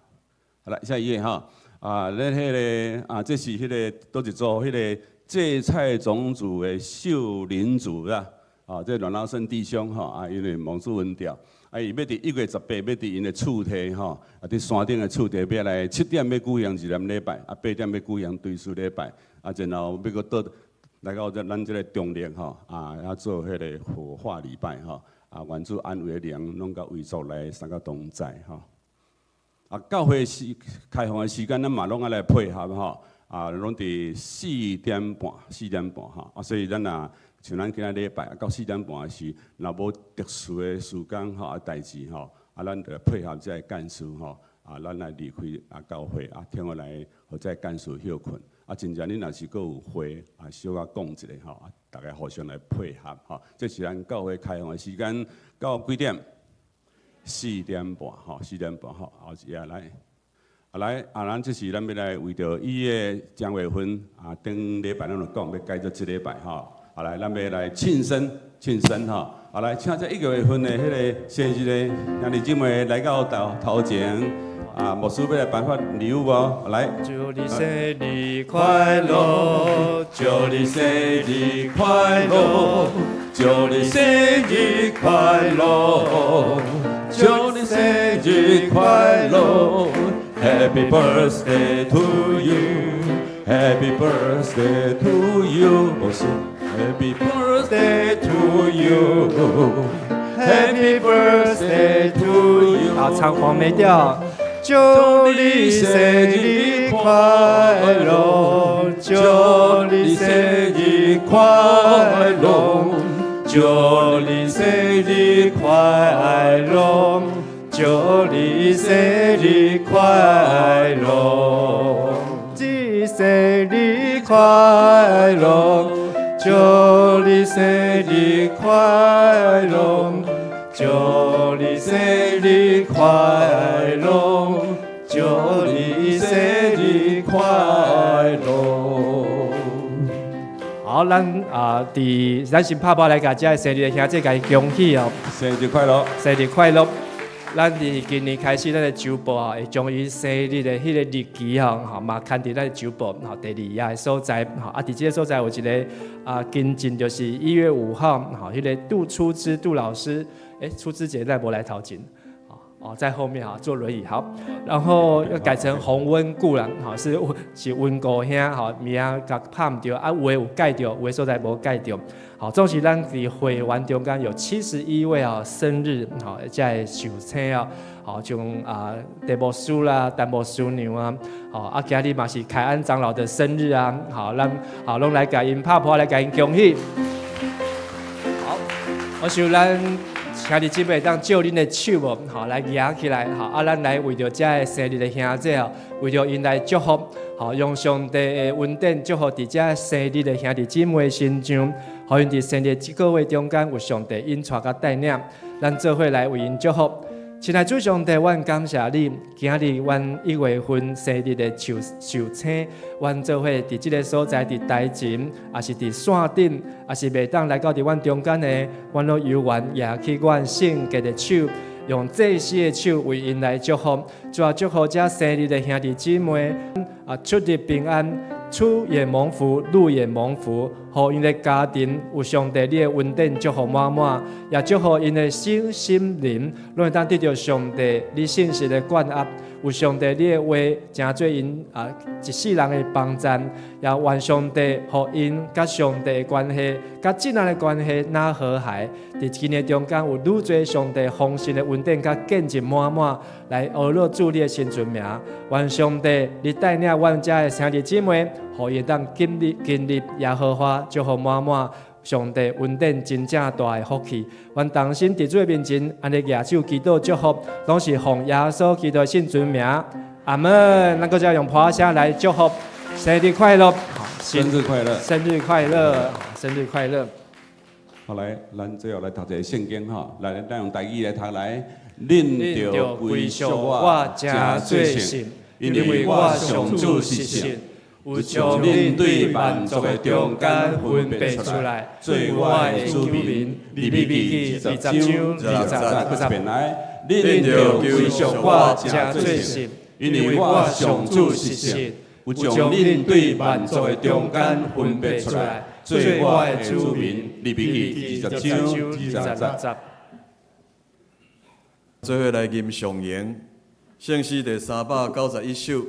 来下一页哈咱迄个这是迄个都一组迄个芥菜种子的秀林组啦，这阮老生弟兄哈因为蒙主文调，伊要伫1月18要伫因的厝体哈伫山顶的厝体要来7点要举行1连礼拜，8点要举行对数礼拜，然后要搁倒来到咱这个中陵哈要做迄个火化礼拜哈原主安慰的人拢甲为族来三个同在哈。 教会开放的时间，咱嘛拢爱来配合吼，拢伫4点半吼，所以咱像咱今仔礼拜到4点半时，若无特殊的时间吼代志吼，咱就配合这干事吼，咱来离开教会听我来互这干事休困。真正恁若是佫有会小可讲一下吼，大家互相来配合吼，这是咱教会开放的时间到几点？4点半吼，4点半吼，后一下来，咱这是咱要来为着伊个张月份顶礼拜咱就讲要改做1礼拜吼，来，咱要来庆生吼，来，请这1月份的迄个生日的兄弟姊妹来到头前，牧师要来颁发礼物无？来，祝你生日快乐，祝你生日快乐，祝你生日快乐。 祝你生日快乐 ，Happy birthday to you，Happy birthday to you，Happy birthday to you，Happy birthday to you。好，唱黄梅调。祝你生日快乐，祝你生日快乐。 祝你生日快乐，祝你生日快乐，祝生日快乐，祝你生日快乐，祝你生日快乐，祝你生日快乐。 好，咱咱先拍包来甲遮生日的兄弟甲伊恭喜哦！生日快乐！生日快乐！咱伫今年开始，咱的周报会将伊生日的迄个日期嘛刊伫咱的周报第2页的所在伫这个所在有一个跟进，就是1月5号迄个杜老师，出资节咱无来头前。 在后面坐轮椅好，然后要改成洪温故人是温故兄名甲拍唔着有的有改着，有的所在无改着。总是咱伫会员中间有71位生日才受请像地牧师啦、陈牧师娘今日嘛是凯安长老的生日咱拢来甲因拍破来甲因恭喜。好，我想咱。 兄弟姊妹，当借恁的手无，来举起来，咱来为着这个生日的兄弟为着因来祝福，用上帝的恩典祝福伫这生日的兄弟姊妹身上，互因伫生日这个月中间有上帝引带甲带领，咱做伙来为因祝福。亲爱的主上帝，阮感谢你，今日阮1月份生日的受请，阮做伙伫即个所在，伫台前，也是伫线顶，也是袂当来到伫阮中间的，阮都有缘也去阮圣洁的手，用祭司的手为因来祝福，主要祝福这生日的兄弟姊妹出入平安，厝也蒙福，路也蒙福，互因的家庭有上帝你的恩典祝福满满，也祝福因的心灵，拢会当得到上帝你信实的管压。有上帝你的话，真做因一世人的帮助，也愿上帝互因甲上帝的关系、甲姊仔的关系哪和谐。伫今日中间有愈多上帝丰盛的恩典甲见证满满，来学乐主你的新尊名。愿上帝你带领阮遮的兄弟姊妹，互伊当经历耶和华祝福满满。上帝恩典真正大的福气，阮同心伫主的面前，安尼举手祈祷祝福，拢是奉耶稣基督的圣尊名，阿门。咱搁再用普声来祝福，生日快乐，生日快乐，生日快乐，生日快乐。好来，咱最后来读一个圣经哈，来，咱用台语来读来。恁着归属我，真做神，因为我上主是神。有将恁对万族的中间分别出来，做我的子民。利未记20章20遍来，恁着归属我，真做神，因为我上主是神。有将恁对万族的中间分别出来，做我的子民。利未记20章20。做伙来吟上言，圣诗第391首，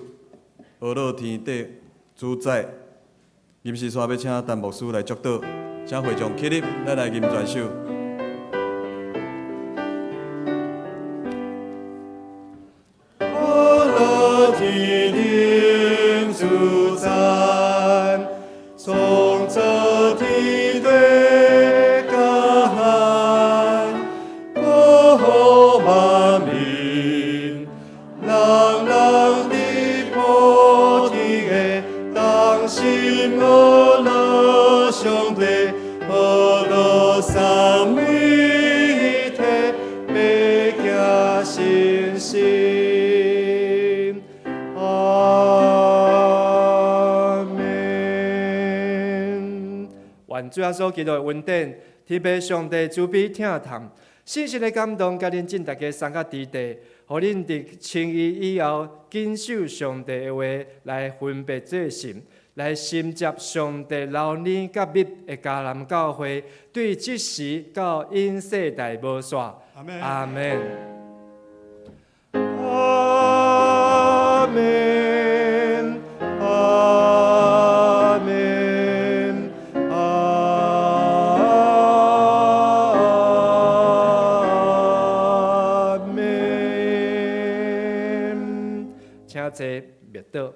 俄罗天地。主宰，吟诗山要请陈牧师来祝祷，请会众起立，咱来吟全首。俄罗天地主宰，从这天地干，保万民，人人的菩提的。心我乐上帝，我乐三位一体，每家信心。阿门。愿主耶稣基督的恩典，天父上帝慈悲听谈，信实的感动，甲恁尽大家送到地地，互恁伫清伊以后，谨守上帝的话，来分别做神。来承接上帝老年甲密的迦南教会，对即时到因世代无煞。阿门。阿门。阿门。阿门。阿门。请坐，灭倒。